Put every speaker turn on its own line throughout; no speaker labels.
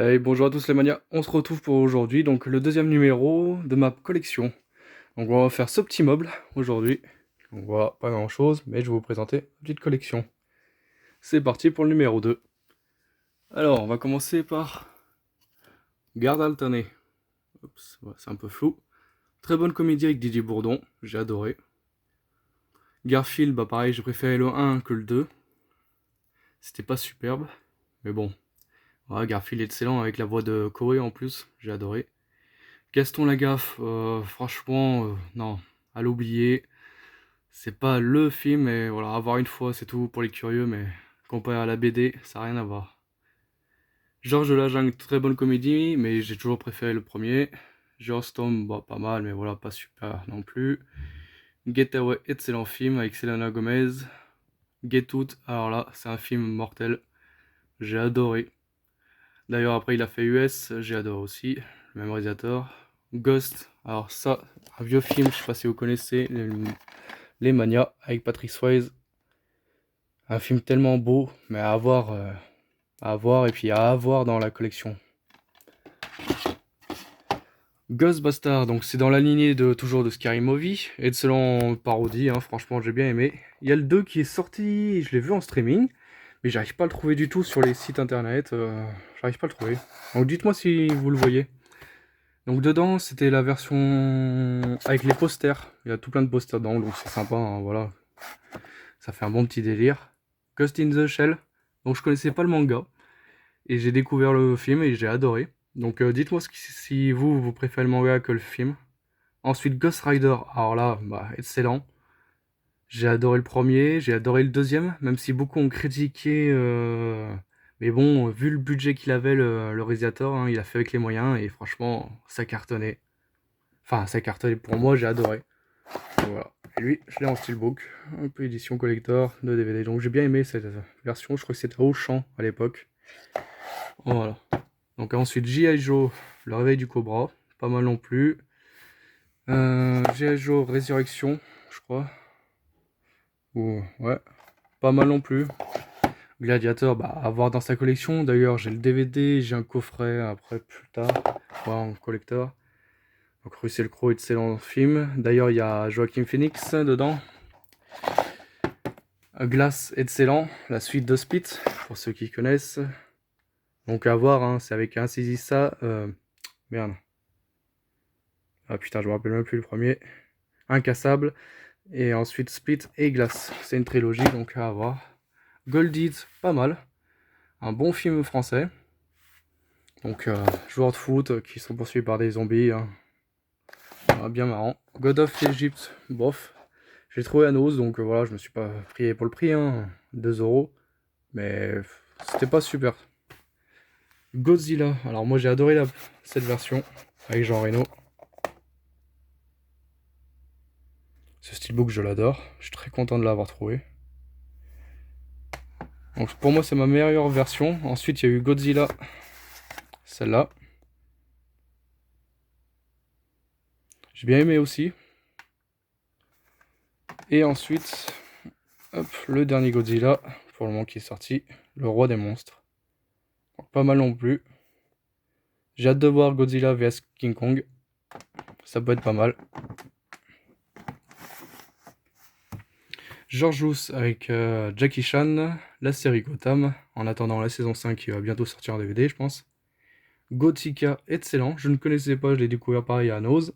Et bonjour à tous les manias, on se retrouve pour aujourd'hui, donc le deuxième numéro de ma collection. Donc on va faire ce petit meuble aujourd'hui. On voit pas grand chose, mais je vais vous présenter une petite collection. C'est parti pour le numéro 2. Alors on va commencer par Garde alternée. Oups, ouais, c'est un peu flou. Très bonne comédie avec Didier Bourdon, j'ai adoré. Garfield, bah pareil, j'ai préféré le 1 que le 2. C'était pas superbe, mais bon. Ouais, Garfield est excellent avec la voix de Corey en plus, j'ai adoré. Gaston Lagaffe, franchement, non, à l'oublier. C'est pas le film, mais voilà, à voir une fois, c'est tout pour les curieux, mais comparé à la BD, ça n'a rien à voir. Georges de la Jungle, très bonne comédie, mais j'ai toujours préféré le premier. Geostorm, bah, pas mal, mais voilà, pas super non plus. Getaway, excellent film avec Selena Gomez. Get Out, alors là, c'est un film mortel. J'ai adoré. D'ailleurs, après, il a fait US, j'ai adoré aussi. Le même réalisateur. Ghost, alors ça, un vieux film, je sais pas si vous connaissez, Les Manias, avec Patrick Swayze. Un film tellement beau, mais à voir et puis à avoir dans la collection. Ghostbusters, donc c'est dans la lignée de toujours de Scary Movie, excellent parodie, hein, franchement j'ai bien aimé. Il y a le 2 qui est sorti, je l'ai vu en streaming, mais j'arrive pas à le trouver du tout sur les sites internet, j'arrive pas à le trouver. Donc dites-moi si vous le voyez. Donc dedans c'était la version avec les posters, il y a tout plein de posters dedans, donc c'est sympa, hein, voilà. Ça fait un bon petit délire. Ghost in the Shell, donc je connaissais pas le manga. Et j'ai découvert le film et j'ai adoré. Donc dites-moi si vous préférez le manga que le film. Ensuite Ghost Rider, alors là, bah, excellent. J'ai adoré le premier, j'ai adoré le deuxième, même si beaucoup ont critiqué. Mais bon, vu le budget qu'il avait, le réalisateur, hein, il a fait avec les moyens et franchement, ça cartonnait. Enfin, ça cartonnait pour moi, j'ai adoré. Donc, voilà. Et lui, je l'ai en steelbook, un peu édition collector de DVD. Donc j'ai bien aimé cette version, je crois que c'était Auchan à l'époque. Voilà. Donc ensuite G.I. Joe, le réveil du Cobra, pas mal non plus. G.I. Joe Résurrection, je crois. Ou ouais, pas mal non plus. Gladiator, bah à voir dans sa collection. D'ailleurs j'ai le DVD, j'ai un coffret après plus tard, ouais, en collector. Donc Russell Crowe, excellent film. D'ailleurs il y a Joaquin Phoenix dedans. Glass, excellent. La suite de Split, pour ceux qui connaissent. Donc à voir, hein, c'est avec un Sisa. Merde. Ah putain, je me rappelle même plus le premier. Incassable. Et ensuite Split et Glace. C'est une trilogie, donc à voir. Goldie, pas mal. Un bon film français. Donc joueurs de foot qui sont poursuivis par des zombies. Hein. Ah, bien marrant. God of Egypt, bof. J'ai trouvé à Nose, donc voilà, je me suis pas prié pour le prix. Hein. 2 €. Mais c'était pas super. Godzilla. Alors moi j'ai adoré cette version avec Jean Reno. Ce steelbook je l'adore. Je suis très content de l'avoir trouvé. Donc pour moi c'est ma meilleure version. Ensuite il y a eu Godzilla, celle-là. J'ai bien aimé aussi. Et ensuite, hop, le dernier Godzilla, pour le moment qui est sorti, le roi des monstres. Donc, pas mal non plus. J'ai hâte de voir Godzilla vs King Kong. Ça peut être pas mal. George Lucas avec Jackie Chan, la série Gotham, en attendant la saison 5 qui va bientôt sortir en DVD, je pense. Gothica, excellent. Je ne connaissais pas, je l'ai découvert pareil à Nose.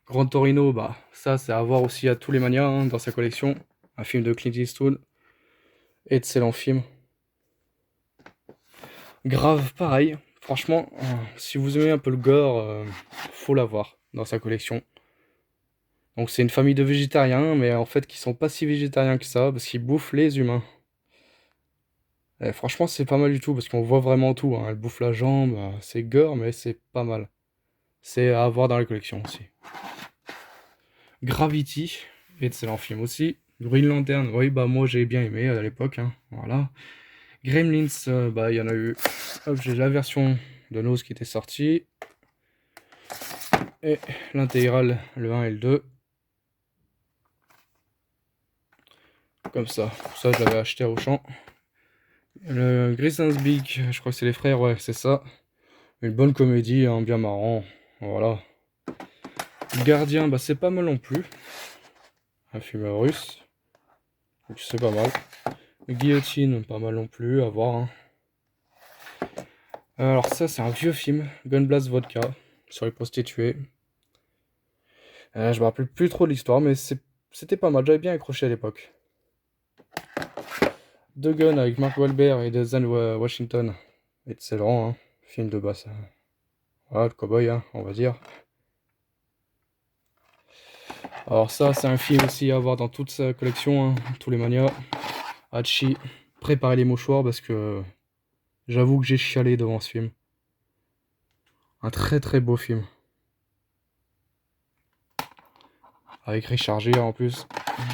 Grand Torino, bah ça c'est à voir aussi à tous les manias hein, dans sa collection. Un film de Clint Eastwood. Excellent film. Grave, pareil. Franchement, si vous aimez un peu le gore, faut l'avoir dans sa collection. Donc c'est une famille de végétariens, mais en fait qui sont pas si végétariens que ça, parce qu'ils bouffent les humains. Et franchement, c'est pas mal du tout, parce qu'on voit vraiment tout. Hein. Elle bouffe la jambe, c'est gore, mais c'est pas mal. C'est à avoir dans la collection aussi. Gravity, excellent film aussi. Green Lantern, oui, bah moi j'ai bien aimé à l'époque, hein. Voilà. Gremlins, bah il y en a eu. Hop, j'ai la version de Nose qui était sortie. Et l'intégrale, le 1 et le 2. Comme ça. Ça, je l'avais acheté au champ. Le Grisens Big, je crois que c'est les frères, ouais, c'est ça. Une bonne comédie, hein, bien marrant. Voilà. Gardien, bah c'est pas mal non plus. Un film russe. Donc c'est pas mal. Guillotine, pas mal non plus, à voir. Hein. Alors ça, c'est un vieux film. Gun Blast Vodka. Sur les prostituées. Je me rappelle plus trop de l'histoire, mais c'était pas mal. J'avais bien accroché à l'époque. The Gun avec Mark Wahlberg et Denzel Washington. Excellent, hein. Film de basse. Voilà, le cowboy, hein, on va dire. Alors ça, c'est un film aussi à avoir dans toute sa collection, hein, tous les manias. Hachi, préparez les mouchoirs parce que j'avoue que j'ai chialé devant ce film. Un très très beau film. Avec Richard Gere en plus.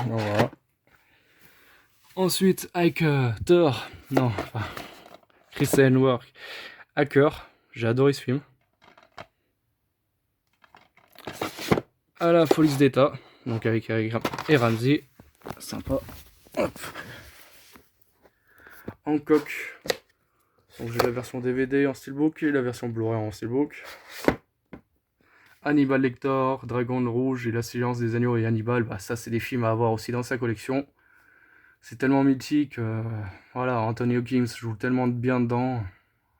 Donc, voilà. Ensuite, avec Thor, non, enfin, Chris Hemsworth, Hacker, j'ai adoré ce film. À la police d'État, donc avec Eric et Ramsey, sympa. Hop. Hancock, donc j'ai la version DVD en steelbook et la version Blu-ray en steelbook. Hannibal Lecter, Dragon Rouge et La Silence des Agneaux et Hannibal, bah ça c'est des films à avoir aussi dans sa collection. C'est tellement mythique, voilà, Anthony Hopkins joue tellement bien dedans.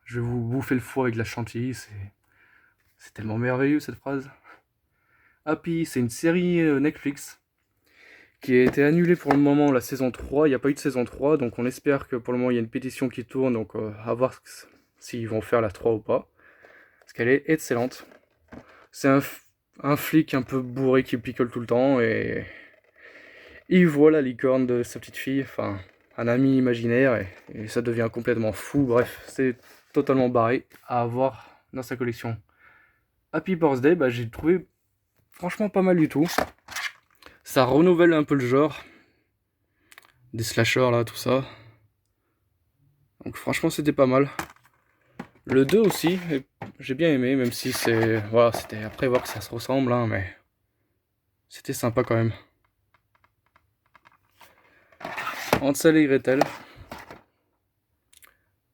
Je vais vous bouffer le foie avec la chantilly, c'est tellement merveilleux cette phrase. Happy, c'est une série Netflix qui a été annulée pour le moment, la saison 3. Il n'y a pas eu de saison 3, donc on espère que pour le moment il y a une pétition qui tourne, donc à voir s'ils vont faire la 3 ou pas. Parce qu'elle est excellente. C'est un flic un peu bourré qui picole tout le temps et il voit la licorne de sa petite fille, enfin un ami imaginaire et ça devient complètement fou. Bref, c'est totalement barré à avoir dans sa collection. Happy Birthday, bah, j'ai trouvé franchement pas mal du tout. Ça renouvelle un peu le genre. Des slashers là, tout ça. Donc franchement c'était pas mal. Le 2 aussi, j'ai bien aimé, même si c'est. Voilà, c'était après voir que ça se ressemble, hein, mais c'était sympa quand même. Hansel et Gretel.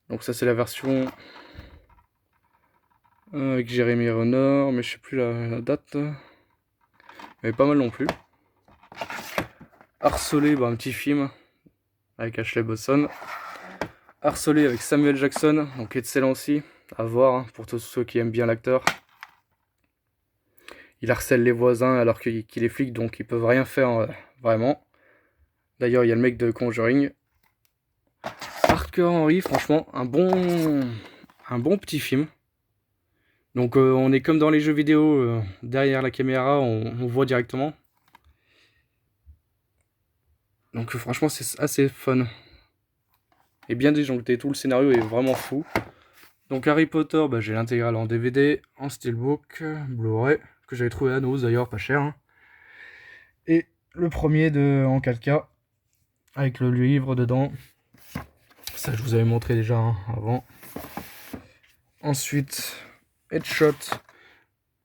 Donc ça c'est la version avec Jérémy Renard, mais je sais plus la date. Mais pas mal non plus. Harcelé, bah, un petit film avec Ashley Bosson. Harcelé avec Samuel Jackson, donc excellent aussi, à voir hein, pour tous ceux qui aiment bien l'acteur. Il harcèle les voisins alors qu'il est flic, donc ils peuvent rien faire vraiment. D'ailleurs, il y a le mec de Conjuring. Hardcore Henry, franchement, un bon petit film. Donc on est comme dans les jeux vidéo, derrière la caméra, on voit directement. Donc franchement, c'est assez fun. Et bien disjoncté, tout le scénario est vraiment fou. Donc Harry Potter, bah, j'ai l'intégrale en DVD, en steelbook, Blu-ray, que j'avais trouvé à Noz d'ailleurs, pas cher. Hein. Et le premier en 4K, avec le livre dedans. Ça, je vous avais montré déjà hein, avant. Ensuite, Headshot,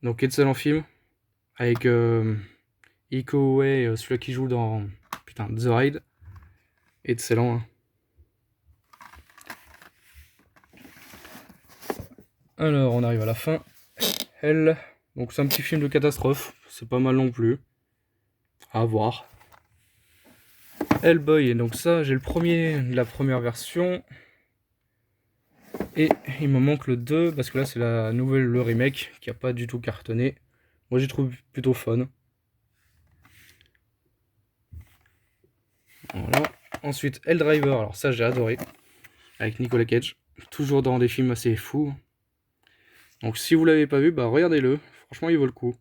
donc excellent film, avec Iko Uwais, celui qui joue dans putain, The Raid. Excellent. Hein. Alors, on arrive à la fin. Elle, donc c'est un petit film de catastrophe, c'est pas mal non plus. À voir. Hellboy, donc ça, j'ai la première version. Et il me manque le 2, parce que là, c'est le remake, qui a pas du tout cartonné. Moi, j'ai trouvé plutôt fun. Voilà. Ensuite, Helldriver, alors ça, j'ai adoré. Avec Nicolas Cage. Toujours dans des films assez fous. Donc, si vous l'avez pas vu, bah regardez-le. Franchement, il vaut le coup.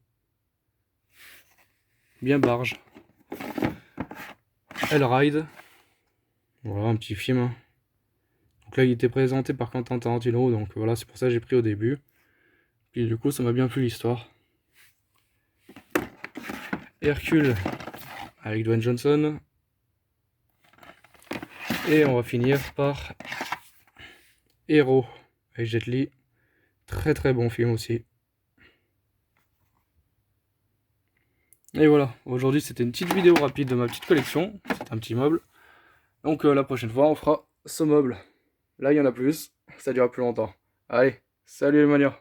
Bien barge. Hellride. Voilà, un petit film. Donc là, il était présenté par Quentin Tarantino, donc voilà, c'est pour ça que j'ai pris au début. Puis du coup, ça m'a bien plu l'histoire. Hercule, avec Dwayne Johnson. Et on va finir par Hero, avec Jet Li. Très très bon film aussi. Et voilà, aujourd'hui c'était une petite vidéo rapide de ma petite collection. C'est un petit meuble. Donc la prochaine fois, on fera ce meuble. Là, il y en a plus. Ça durera plus longtemps. Allez, salut les manias.